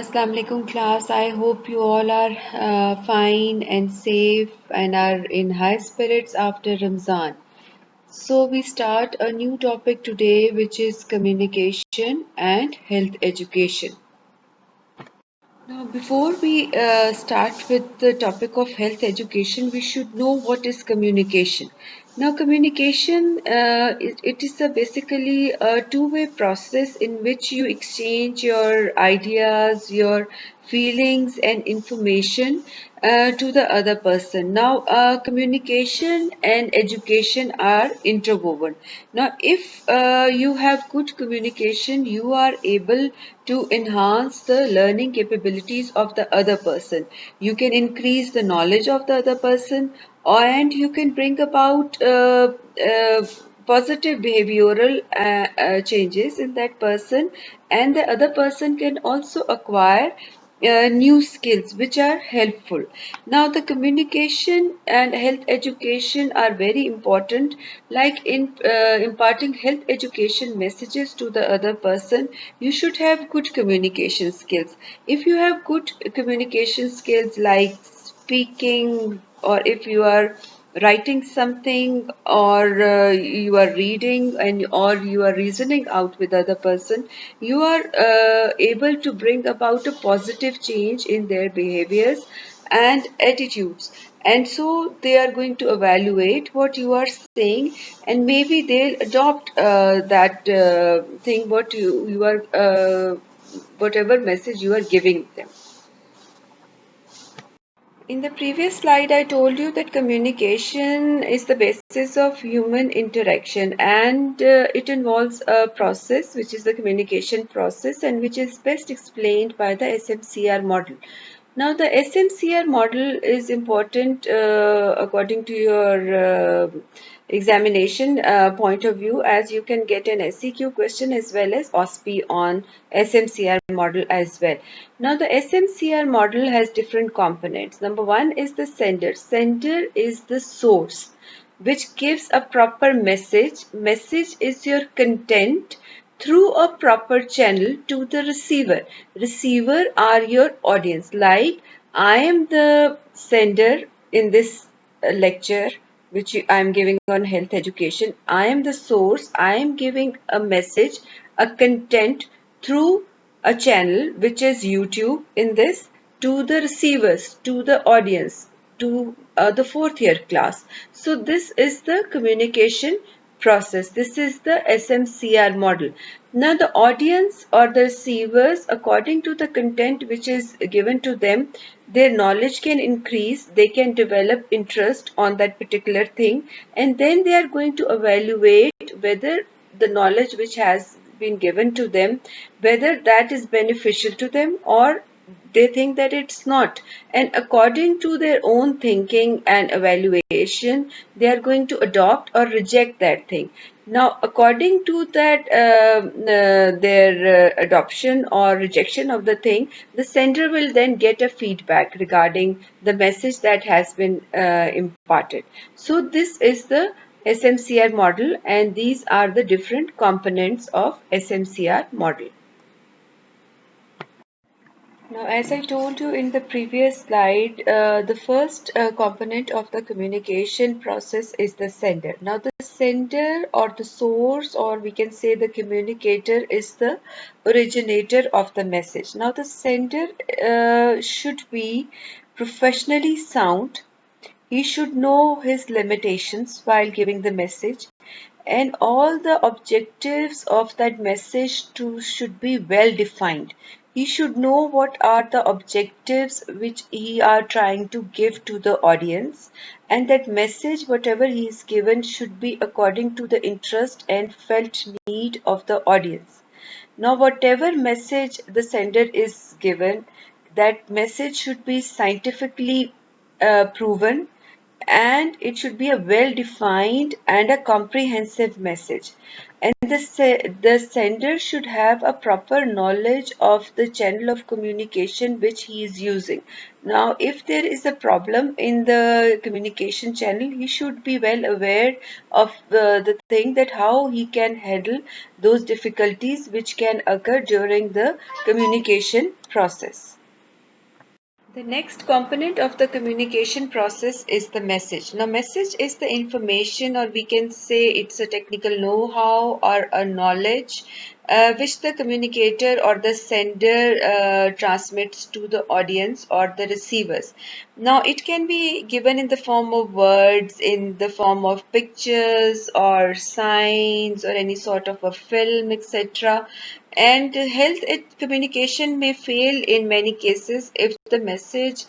Assalamu alaikum class. I hope you all are fine and safe and are in high spirits after Ramzan. So we start a new topic today, which is communication and health education. Now, before we start with the topic of health education, we should know what is communication. Now, communication it is basically a two-way process in which you exchange your ideas, your feelings, and information to the other person. Now, communication and education are interwoven. Now, if you have good communication, you are able to enhance the learning capabilities of the other person. You can increase the knowledge of the other person, and you can bring about positive behavioral changes in that person, and the other person can also acquire new skills which are helpful. Now, the communication and health education are very important. Like in imparting health education messages to the other person, you should have good communication skills. If you have good communication skills like speaking, or if you are writing something, or you are reading, and or you are reasoning out with other person, you are able to bring about a positive change in their behaviors and attitudes, and so they are going to evaluate what you are saying, and maybe they'll adopt that thing what you are whatever message you are giving them. In the previous slide, I told you that communication is the basis of human interaction, and it involves a process which is the communication process, and which is best explained by the SMCR model. Now, the SMCR model is important according to your examination point of view, as you can get an SEQ question as well as OSPE on SMCR model as well. Now, the SMCR model has different components. Number one is the sender. Sender is the source which gives a proper message. Message is your content through a proper channel to the receiver. Receiver are your audience. Like, I am the sender in this lecture which I am giving on health education. I am the source. I am giving a message, a content through a channel which is YouTube in this, to the receivers, to the audience, to the fourth year class. So this is the communication process. This is the SMCR model. Now, the audience or the receivers, according to the content which is given to them, their knowledge can increase, they can develop interest on that particular thing, and then they are going to evaluate whether the knowledge which has been given to them, whether that is beneficial to them, or they think that it's not, and according to their own thinking and evaluation, they are going to adopt or reject that thing. Now, according to that their adoption or rejection of the thing, the sender will then get a feedback regarding the message that has been imparted. So this is the SMCR model, and these are the different components of SMCR model. Now, as I told you in the previous slide, the first component of the communication process is the sender. Now, the sender or the source, or we can say the communicator, is the originator of the message. Now, the sender should be professionally sound. He should know his limitations while giving the message, and all the objectives of that message too should be well defined. He should know what are the objectives which he are trying to give to the audience, and that message, whatever he is given, should be according to the interest and felt need of the audience. Now, whatever message the sender is given, that message should be scientifically proven, and it should be a well-defined and a comprehensive message. And the sender should have a proper knowledge of the channel of communication which he is using. Now, if there is a problem in the communication channel, he should be well aware of the thing that how he can handle those difficulties which can occur during the communication process. The next component of the communication process is the message. Now, message is the information, or we can say it's a technical know-how or a knowledge which the communicator or the sender transmits to the audience or the receivers. Now, it can be given in the form of words, in the form of pictures or signs or any sort of a film, etc. And communication may fail in many cases if the message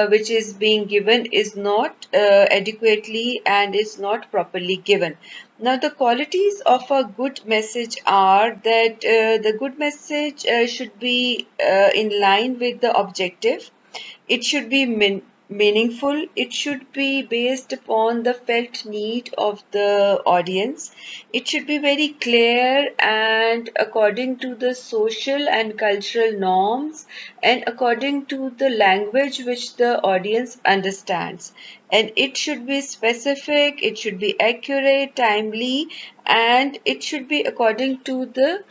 which is being given is not adequately and is not properly given. Now, the qualities of a good message are that the good message should be in line with the objective. It should be meaningful. It should be based upon the felt need of the audience. It should be very clear and according to the social and cultural norms and according to the language which the audience understands. And it should be specific, it should be accurate, timely, and it should be according to the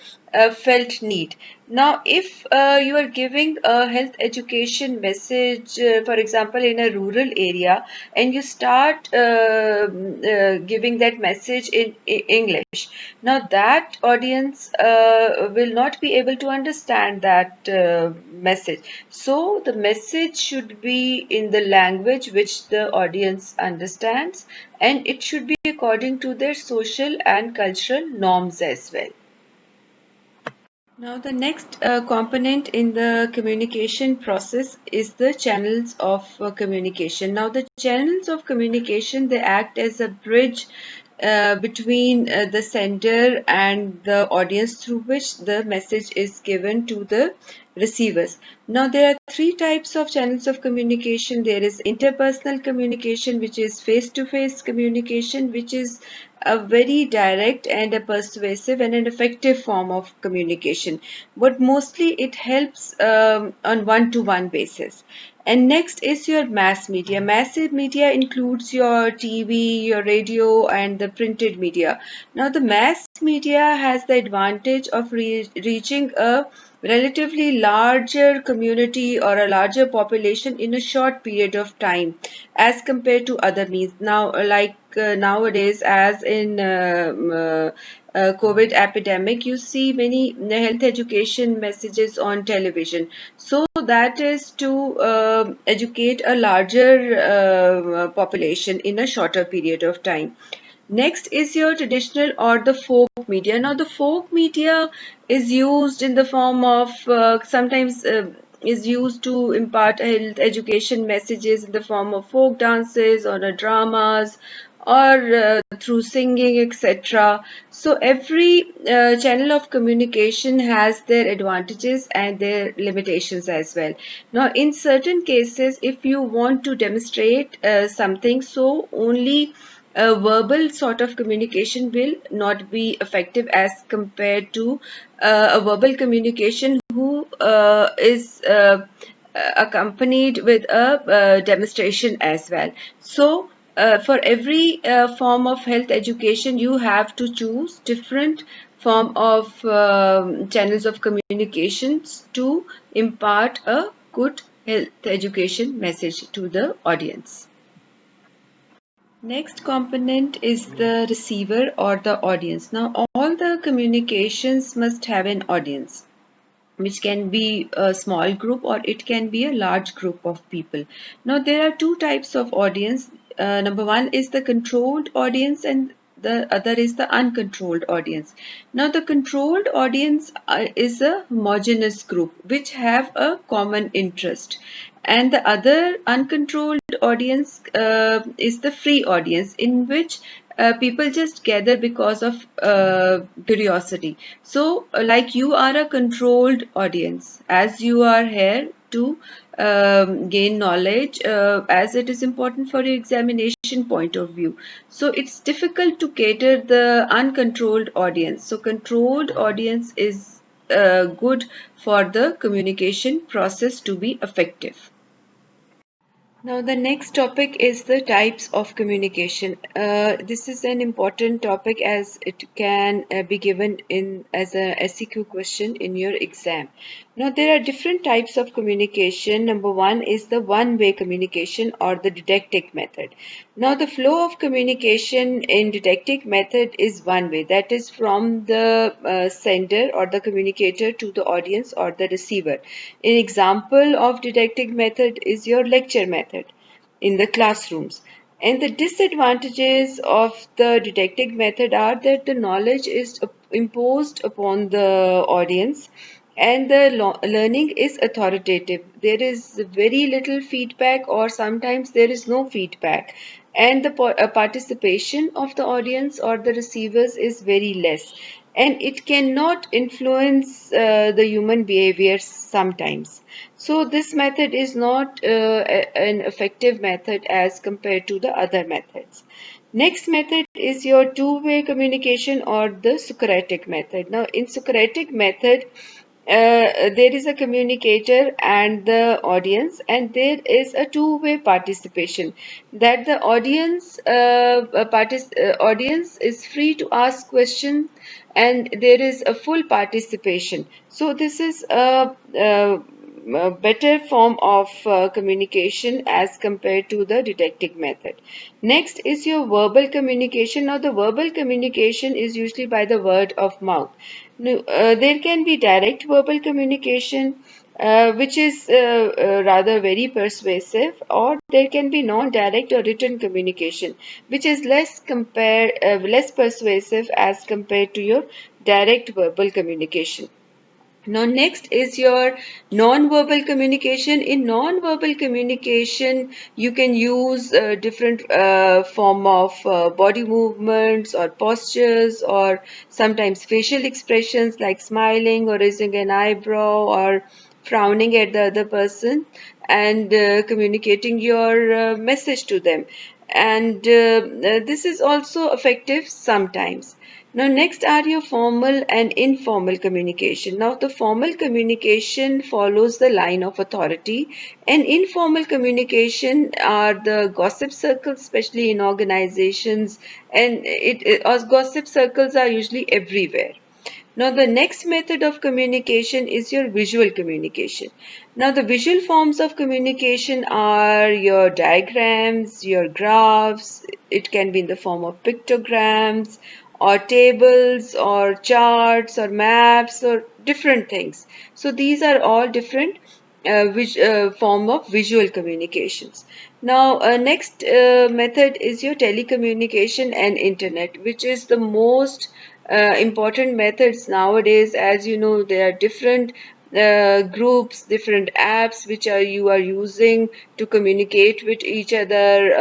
felt need. Now, if you are giving a health education message, for example, in a rural area, and you start giving that message in English, now that audience will not be able to understand that message. So, the message should be in the language which the audience understands, and it should be according to their social and cultural norms as well. Now, the next component in the communication process is the channels of communication. Now, the channels of communication, they act as a bridge between the sender and the audience through which the message is given to the receivers. Now, there are three types of channels of communication. There is interpersonal communication, which is face-to-face communication, which is a very direct and a persuasive and an effective form of communication, but mostly it helps on one-to-one basis. And next is your mass media. Massive media includes your TV, your radio, and the printed media. Now, the mass media has the advantage of reaching a relatively larger community or a larger population in a short period of time as compared to other means. Now, like nowadays, as in COVID epidemic, you see many health education messages on television. So that is to educate a larger population in a shorter period of time. Next is your traditional or the folk media. Now, the folk media is used in the form of sometimes is used to impart health education messages in the form of folk dances or dramas or through singing, etc. So, every channel of communication has their advantages and their limitations as well. Now, in certain cases, if you want to demonstrate something, so only a verbal sort of communication will not be effective as compared to a verbal communication who is accompanied with a demonstration as well. So, for every form of health education, you have to choose different form of channels of communications to impart a good health education message to the audience. Next component is the receiver or the audience. Now, all the communications must have an audience, which can be a small group or it can be a large group of people. Now, there are two types of audience. Number one is the controlled audience, and the other is the uncontrolled audience. Now, the controlled audience is a homogeneous group which have a common interest, and the other uncontrolled audience is the free audience in which people just gather because of curiosity. So, like you are a controlled audience, as you are here to gain knowledge, as it is important for your examination point of view. So, it's difficult to cater the uncontrolled audience. So, controlled audience is good for the communication process to be effective. Now, the next topic is the types of communication. This is an important topic as it can be given in as a SEQ question in your exam. Now, there are different types of communication. Number one is the one-way communication or the didactic method. Now, the flow of communication in didactic method is one way, that is from the sender or the communicator to the audience or the receiver. An example of didactic method is your lecture method in the classrooms. And the disadvantages of the didactic method are that the knowledge is imposed upon the audience and the learning is authoritative. There is very little feedback, or sometimes there is no feedback, and the participation of the audience or the receivers is very less, and it cannot influence the human behavior sometimes. So this method is not an effective method as compared to the other methods. Next method is your two-way communication or the Socratic method. Now, in Socratic method, there is a communicator and the audience, and there is a two-way participation, that the audience is free to ask questions and there is a full participation. So this is a better form of communication as compared to the didactic method. Next is your verbal communication. Now, the verbal communication is usually by the word of mouth. Now, there can be direct verbal communication, which is rather very persuasive, or there can be non-direct or written communication, which is less persuasive as compared to your direct verbal communication. Now, next is your non-verbal communication. In non-verbal communication, you can use different form of body movements or postures, or sometimes facial expressions like smiling or raising an eyebrow or frowning at the other person, and communicating your message to them. And this is also effective sometimes. Now, next are your formal and informal communication. Now, the formal communication follows the line of authority, and informal communication are the gossip circles, especially in organizations, and gossip circles are usually everywhere. Now, the next method of communication is your visual communication. Now, the visual forms of communication are your diagrams, your graphs. It can be in the form of pictograms or tables or charts or maps or different things. So, these are all different form of visual communications. Now, next method is your telecommunication and internet, which is the most important methods nowadays. As you know, there are different groups, different apps which you are using to communicate with each other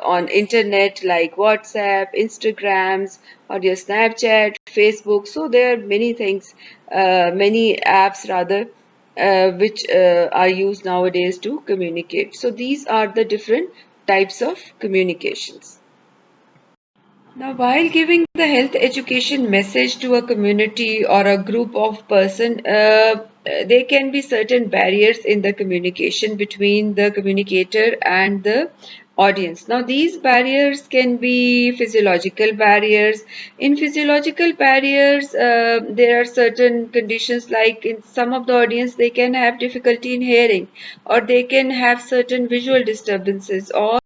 on internet, like WhatsApp, Instagrams, or your Snapchat, Facebook. So there are many things, many apps rather, which are used nowadays to communicate. So these are the different types of communications. Now, while giving the health education message to a community or a group of person, there can be certain barriers in the communication between the communicator and the audience. Now, these barriers can be physiological barriers. In physiological barriers, there are certain conditions, like in some of the audience, they can have difficulty in hearing, or they can have certain visual disturbances, or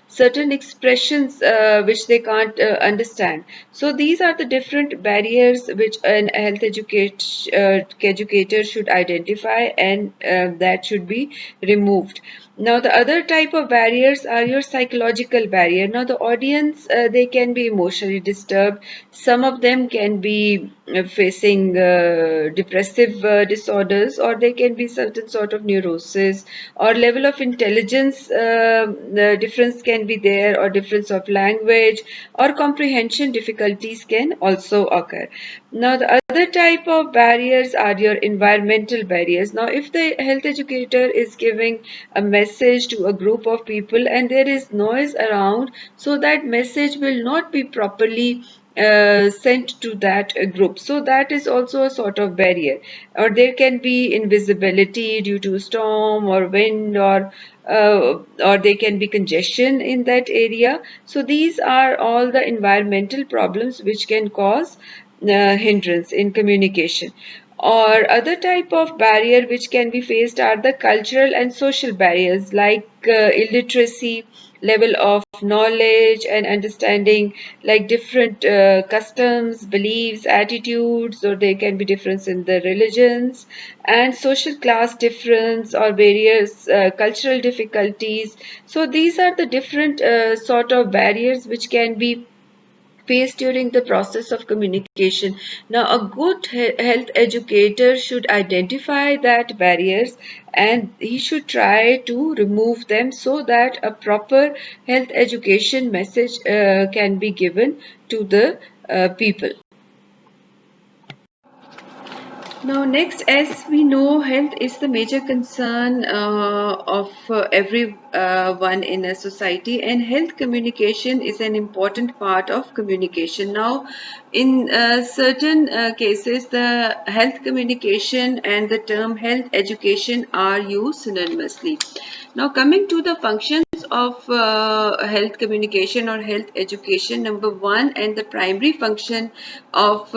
certain expressions which they can't understand. So these are the different barriers which an educator should identify, and that should be removed. Now, the other type of barriers are your psychological barrier. Now, the audience, they can be emotionally disturbed. Some of them can be facing depressive disorders, or they can be certain sort of neurosis, or level of intelligence difference can can be there, or difference of language or comprehension difficulties can also occur. Now, the other type of barriers are your environmental barriers. Now, if the health educator is giving a message to a group of people and there is noise around, so that message will not be properly sent to that group. So that is also a sort of barrier. Or there can be invisibility due to storm or wind, or there can be congestion in that area. So these are all the environmental problems which can cause hindrance in communication. Or other type of barrier which can be faced are the cultural and social barriers, like illiteracy, level of knowledge and understanding, like different customs, beliefs, attitudes, or there can be difference in the religions, and social class difference or various cultural difficulties. So these are the different sort of barriers which can be faced during the process of communication. Now, a good health educator should identify that barriers and he should try to remove them so that a proper health education message can be given to the people. Now, next, as we know, health is the major concern of everyone in a society, and health communication is an important part of communication. Now, in certain cases, the health communication and the term health education are used synonymously. Now, coming to the functions of health communication or health education, number one, and the primary function of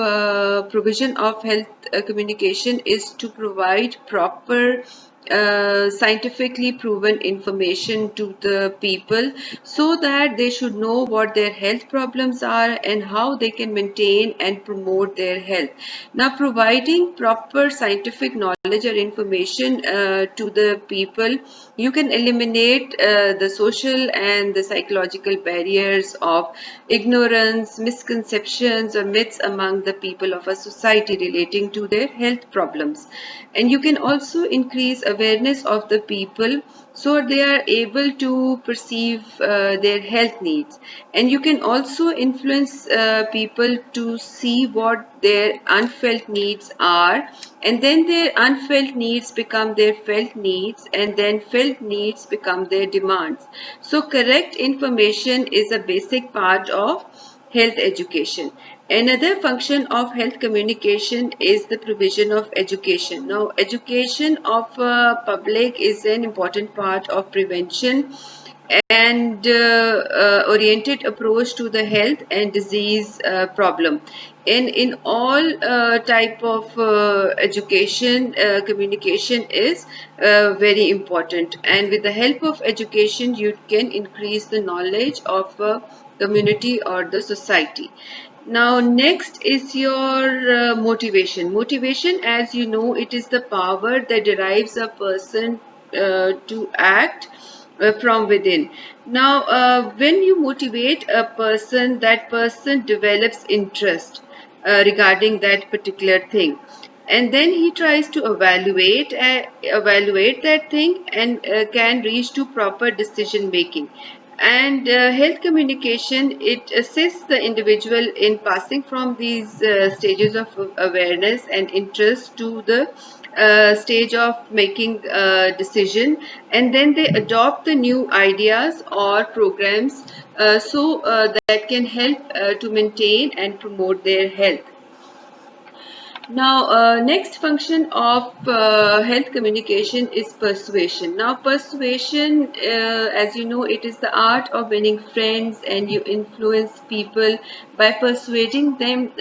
provision of health communication is to provide proper scientifically proven information to the people so that they should know what their health problems are and how they can maintain and promote their health. Now, providing proper scientific knowledge or information to the people, you can eliminate the social and the psychological barriers of ignorance, misconceptions, or myths among the people of a society relating to their health problems. And you can also increase awareness of the people so they are able to perceive their health needs. And you can also influence people to see what their unfelt needs are, and then their unfelt needs become their felt needs, and then felt needs become their demands. So correct information is a basic part of health education. Another function of health communication is the provision of education. Now, education of public is an important part of prevention and oriented approach to the health and disease problem. In all type of education, communication is very important, and with the help of education you can increase the knowledge of community or the society. Now, next is your motivation. Motivation, as you know, it is the power that derives a person to act from within. Now, when you motivate a person, that person develops interest regarding that particular thing, and then he tries to evaluate that thing and can reach to proper decision making. And health communication, it assists the individual in passing from these stages of awareness and interest to the stage of making a decision, and then they adopt the new ideas or programs that can help to maintain and promote their health. Now, next function of health communication is persuasion. Now, persuasion, as you know, it is the art of winning friends, and you influence people by persuading them,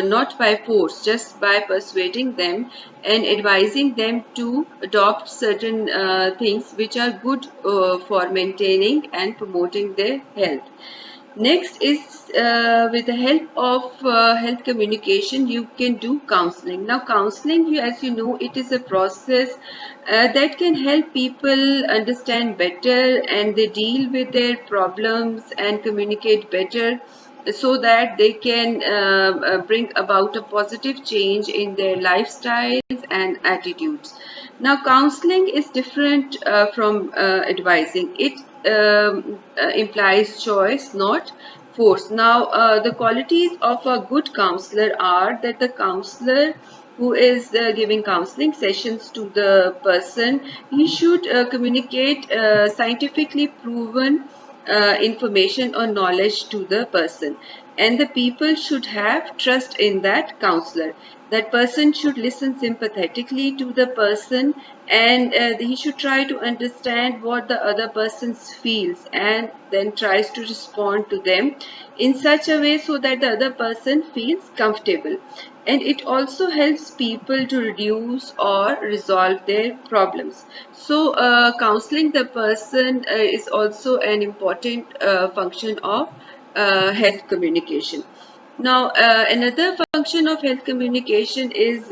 not by force, just by persuading them and advising them to adopt certain things which are good for maintaining and promoting their health. Next is with the help of health communication, you can do counseling. Now, counseling, as you know, it is a process that can help people understand better and they deal with their problems and communicate better so that they can bring about a positive change in their lifestyles and attitudes. Now, counseling is different from advising. It implies choice, not force. Now, the qualities of a good counselor are that the counselor who is giving counseling sessions to the person, he should communicate scientifically proven information or knowledge to the person, and the people should have trust in that counselor. That person should listen sympathetically to the person, and he should try to understand what the other person feels and then tries to respond to them in such a way so that the other person feels comfortable. And it also helps people to reduce or resolve their problems. So counseling the person is also an important function of health communication. Now, another function of health communication is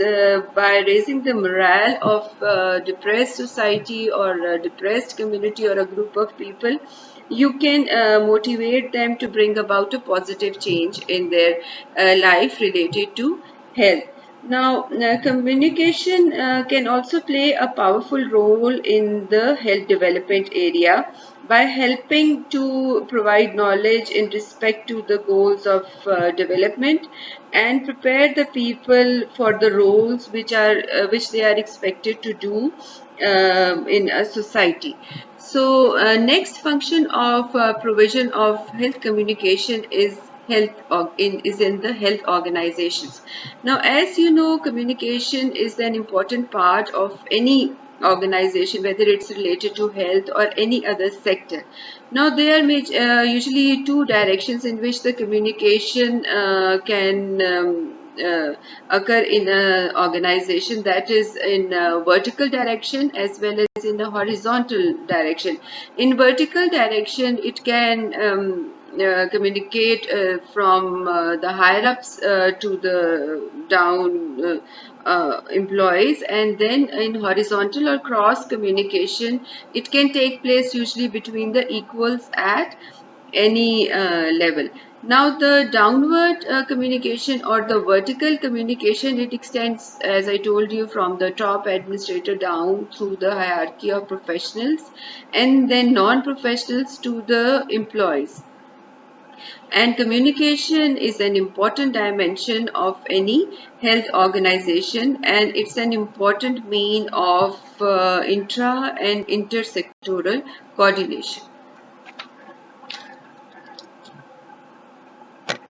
by raising the morale of depressed society or a depressed community or a group of people. You can motivate them to bring about a positive change in their life related to health. Now, communication can also play a powerful role in the health development area by helping to provide knowledge in respect to the goals of development and prepare the people for the roles which they are expected to do in a society. So, next function of provision of health communication is is in the health organizations. Now, as you know, communication is an important part of any organization, whether it's related to health or any other sector. Now, there are usually two directions in which the communication can occur in an organization, that is in a vertical direction as well as in a horizontal direction. In vertical direction, it can communicate from the higher ups to the down employees, and then in horizontal or cross communication, it can take place usually between the equals at any level. Now, the downward communication or the vertical communication, it extends, as I told you, from the top administrator down through the hierarchy of professionals and then non-professionals to the employees. And communication is an important dimension of any health organization, and it's an important mean of intra and intersectoral coordination.